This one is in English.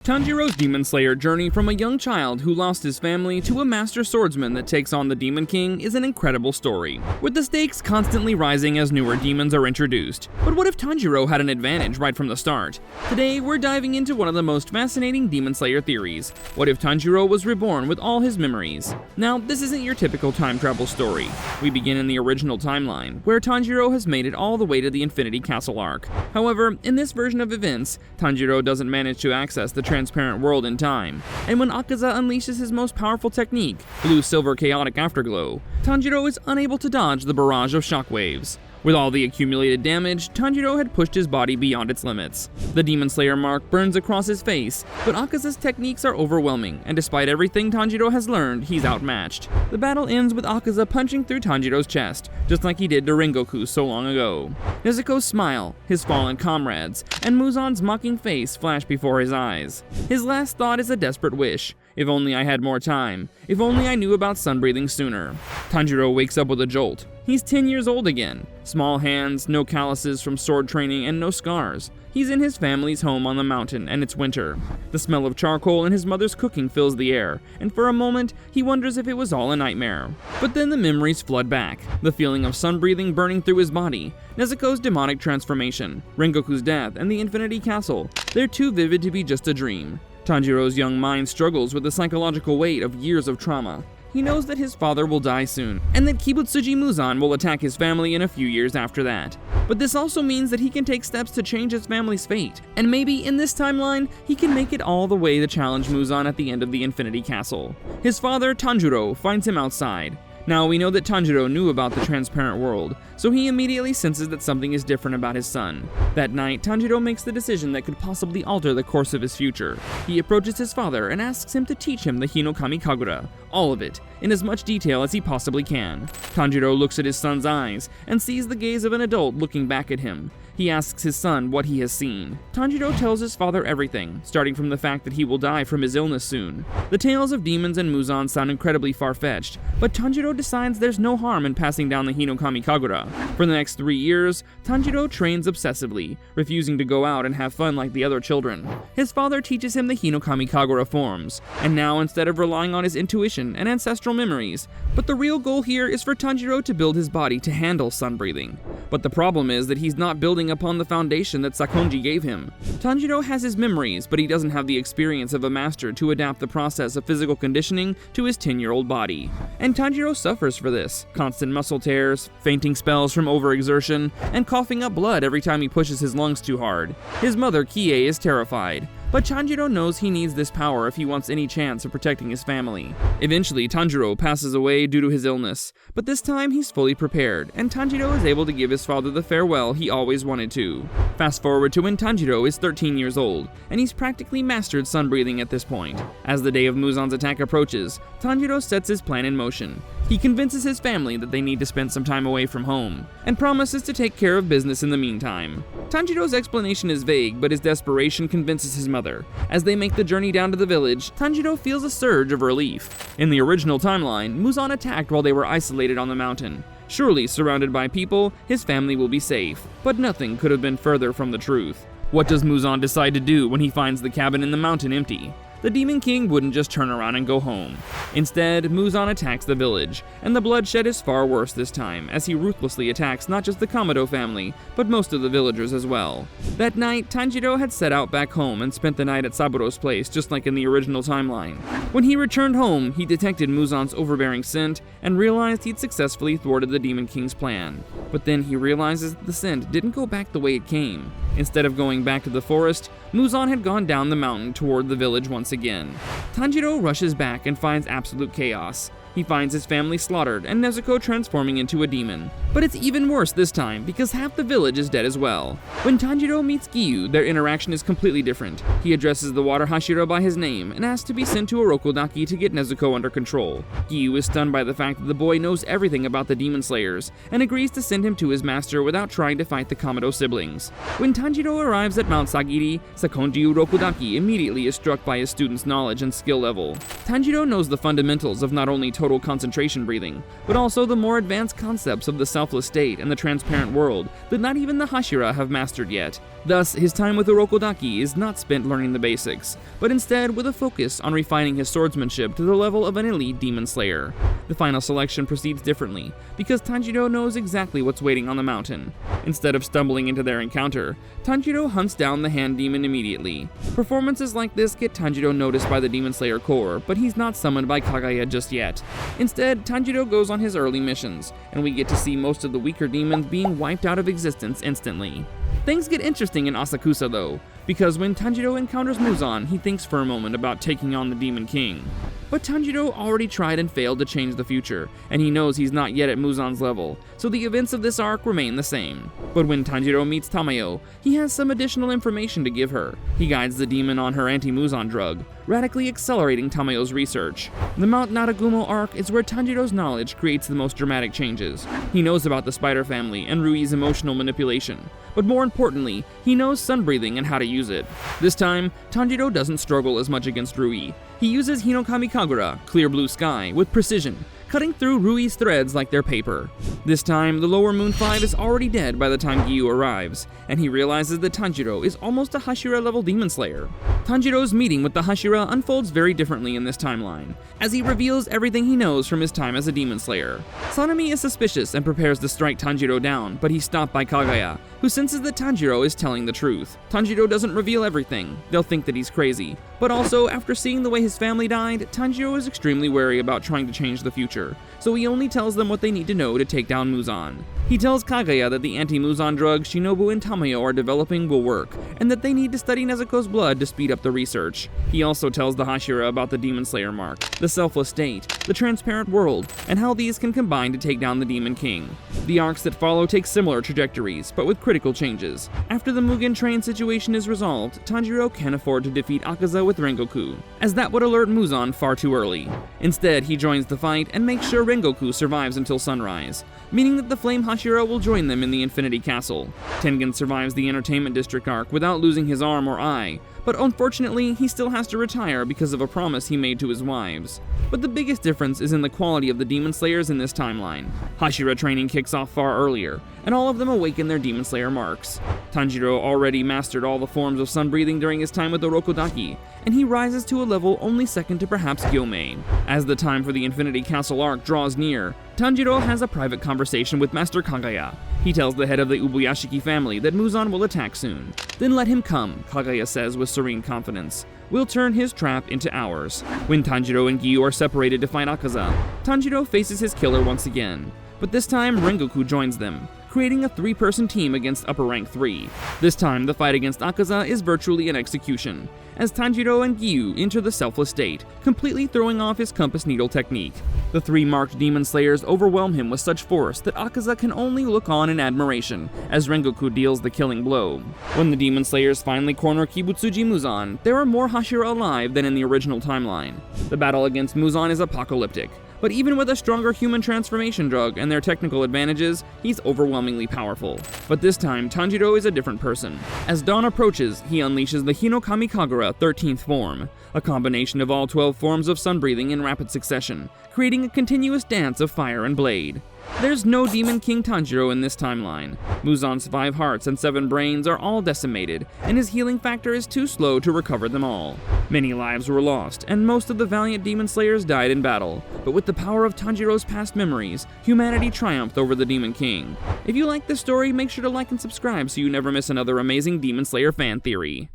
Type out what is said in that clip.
Tanjiro's Demon Slayer journey from a young child who lost his family to a master swordsman that takes on the Demon King is an incredible story, with the stakes constantly rising as newer demons are introduced. But what if Tanjiro had an advantage right from the start? Today, we're diving into one of the most fascinating Demon Slayer theories. What if Tanjiro was reborn with all his memories? Now, this isn't your typical time travel story. We begin in the original timeline, where Tanjiro has made it all the way to the Infinity Castle arc. However, in this version of events, Tanjiro doesn't manage to access the transparent world in time, and when Akaza unleashes his most powerful technique, Blue-Silver Chaotic Afterglow, Tanjiro is unable to dodge the barrage of shockwaves. With all the accumulated damage, Tanjiro had pushed his body beyond its limits. The Demon Slayer mark burns across his face, but Akaza's techniques are overwhelming, and despite everything Tanjiro has learned, he's outmatched. The battle ends with Akaza punching through Tanjiro's chest, just like he did to Rengoku so long ago. Nezuko's smile, his fallen comrades, and Muzan's mocking face flash before his eyes. His last thought is a desperate wish. If only I had more time. If only I knew about sunbreathing sooner. Tanjiro wakes up with a jolt. He's 10 years old again. Small hands, no calluses from sword training, and no scars. He's in his family's home on the mountain, and it's winter. The smell of charcoal and his mother's cooking fills the air, and for a moment, he wonders if it was all a nightmare. But then the memories flood back. The feeling of sunbreathing burning through his body, Nezuko's demonic transformation, Rengoku's death, and the Infinity Castle. They're too vivid to be just a dream. Tanjiro's young mind struggles with the psychological weight of years of trauma. He knows that his father will die soon, and that Kibutsuji Muzan will attack his family in a few years after that. But this also means that he can take steps to change his family's fate, and maybe in this timeline, he can make it all the way to challenge Muzan at the end of the Infinity Castle. His father, Tanjiro, finds him outside. Now, we know that Tanjiro knew about the transparent world, so he immediately senses that something is different about his son. That night, Tanjiro makes the decision that could possibly alter the course of his future. He approaches his father and asks him to teach him the Hinokami Kagura, all of it, in as much detail as he possibly can. Tanjiro looks at his son's eyes and sees the gaze of an adult looking back at him. He asks his son what he has seen. Tanjiro tells his father everything, starting from the fact that he will die from his illness soon. The tales of demons and Muzan sound incredibly far-fetched, but Tanjiro decides there's no harm in passing down the Hinokami Kagura. For the next 3 years, Tanjiro trains obsessively, refusing to go out and have fun like the other children. His father teaches him the Hinokami Kagura forms, and now instead of relying on his intuition and ancestral memories, but the real goal here is for Tanjiro to build his body to handle sunbreathing. But the problem is that he's not building upon the foundation that Sakonji gave him. Tanjiro has his memories, but he doesn't have the experience of a master to adapt the process of physical conditioning to his 10-year-old body. And Tanjiro suffers for this. Constant muscle tears, fainting spells from overexertion, and coughing up blood every time he pushes his lungs too hard. His mother, Kie, is terrified. But Tanjiro knows he needs this power if he wants any chance of protecting his family. Eventually, Tanjiro passes away due to his illness, but this time he's fully prepared, and Tanjiro is able to give his father the farewell he always wanted to. Fast forward to when Tanjiro is 13 years old, and he's practically mastered sunbreathing at this point. As the day of Muzan's attack approaches, Tanjiro sets his plan in motion. He convinces his family that they need to spend some time away from home, and promises to take care of business in the meantime. Tanjiro's explanation is vague, but his desperation convinces his mother. As they make the journey down to the village, Tanjiro feels a surge of relief. In the original timeline, Muzan attacked while they were isolated on the mountain. Surely, surrounded by people, his family will be safe, but nothing could have been further from the truth. What does Muzan decide to do when he finds the cabin in the mountain empty? The Demon King wouldn't just turn around and go home. Instead, Muzan attacks the village, and the bloodshed is far worse this time, as he ruthlessly attacks not just the Kamado family, but most of the villagers as well. That night, Tanjiro had set out back home and spent the night at Saburo's place, just like in the original timeline. When he returned home, he detected Muzan's overbearing scent, and realized he'd successfully thwarted the Demon King's plan. But then he realizes that the scent didn't go back the way it came. Instead of going back to the forest, Muzan had gone down the mountain toward the village once again. Tanjiro rushes back and finds absolute chaos. He finds his family slaughtered and Nezuko transforming into a demon. But it's even worse this time because half the village is dead as well. When Tanjiro meets Giyu, their interaction is completely different. He addresses the water Hashira by his name and asks to be sent to Orokodaki to get Nezuko under control. Giyu is stunned by the fact that the boy knows everything about the Demon Slayers and agrees to send him to his master without trying to fight the Kamado siblings. When Tanjiro arrives at Mount Sagiri, Sakonji Urokodaki immediately is struck by his student's knowledge and skill level. Tanjiro knows the fundamentals of not only total concentration breathing, but also the more advanced concepts of the selfless state and the transparent world that not even the Hashira have mastered yet. Thus, his time with Urokodaki is not spent learning the basics, but instead with a focus on refining his swordsmanship to the level of an elite demon slayer. The final selection proceeds differently, because Tanjiro knows exactly what's waiting on the mountain. Instead of stumbling into their encounter, Tanjiro hunts down the hand demon immediately. Performances like this get Tanjiro noticed by the Demon Slayer Corps, but he's not summoned by Kaguya just yet. Instead, Tanjiro goes on his early missions, and we get to see most of the weaker demons being wiped out of existence instantly. Things get interesting in Asakusa though, because when Tanjiro encounters Muzan, he thinks for a moment about taking on the Demon King. But Tanjiro already tried and failed to change the future, and he knows he's not yet at Muzan's level, so the events of this arc remain the same. But when Tanjiro meets Tamayo, he has some additional information to give her. He guides the demon on her anti-Muzan drug, radically accelerating Tamayo's research. The Mount Naragumo arc is where Tanjiro's knowledge creates the most dramatic changes. He knows about the spider family and Rui's emotional manipulation, but more importantly, he knows sun breathing and how to use it. This time, Tanjiro doesn't struggle as much against Rui. He uses Hinokami Kagura, clear blue sky, with precision, cutting through Rui's threads like they're paper. This time, the Lower Moon 5 is already dead by the time Giyu arrives, and he realizes that Tanjiro is almost a Hashira-level demon slayer. Tanjiro's meeting with the Hashira unfolds very differently in this timeline, as he reveals everything he knows from his time as a demon slayer. Sanemi is suspicious and prepares to strike Tanjiro down, but he's stopped by Kaguya, who senses that Tanjiro is telling the truth. Tanjiro doesn't reveal everything, they'll think that he's crazy, but also, after seeing the way his family died, Tanjiro is extremely wary about trying to change the future, so he only tells them what they need to know to take down Muzan. He tells Kaguya that the anti-Muzan drug Shinobu and Tamayo are developing will work, and that they need to study Nezuko's blood to speed up the research. He also tells the Hashira about the Demon Slayer mark, the selfless state, the transparent world, and how these can combine to take down the Demon King. The arcs that follow take similar trajectories, but with critical changes. After the Mugen Train situation is resolved, Tanjiro can't afford to defeat Akaza with Rengoku, as that would alert Muzan far too early. Instead, he joins the fight and makes sure Rengoku survives until sunrise, meaning that the Flame Hashira will join them in the Infinity Castle. Tengen survives the Entertainment District arc without losing his arm or eye, but unfortunately, he still has to retire because of a promise he made to his wives. But the biggest difference is in the quality of the Demon Slayers in this timeline. Hashira training kicks off far earlier, and all of them awaken their Demon Slayer marks. Tanjiro already mastered all the forms of sun breathing during his time with Urokodaki, and he rises to a level only second to perhaps Gyomei. As the time for the Infinity Castle arc draws near, Tanjiro has a private conversation with Master Kaguya. He tells the head of the Ubuyashiki family that Muzan will attack soon. Then let him come, Kaguya says with serene confidence. We'll turn his trap into ours. When Tanjiro and Giyu are separated to fight Akaza, Tanjiro faces his killer once again. But this time, Rengoku joins them, creating a three-person team against Upper Rank 3. This time, the fight against Akaza is virtually an execution, as Tanjiro and Giyu enter the selfless state, completely throwing off his compass needle technique. The three marked demon slayers overwhelm him with such force that Akaza can only look on in admiration as Rengoku deals the killing blow. When the demon slayers finally corner Kibutsuji Muzan, there are more Hashira alive than in the original timeline. The battle against Muzan is apocalyptic, but even with a stronger human transformation drug and their technical advantages, he's overwhelmingly powerful. But this time, Tanjiro is a different person. As dawn approaches, he unleashes the Hinokami Kagura 13th form, a combination of all 12 forms of sun breathing in rapid succession, creating a continuous dance of fire and blade. There's no Demon King Tanjiro in this timeline. Muzan's 5 hearts and 7 brains are all decimated, and his healing factor is too slow to recover them all. Many lives were lost, and most of the valiant demon slayers died in battle, but with the power of Tanjiro's past memories, humanity triumphed over the Demon King. If you like this story, make sure to like and subscribe so you never miss another amazing Demon Slayer fan theory.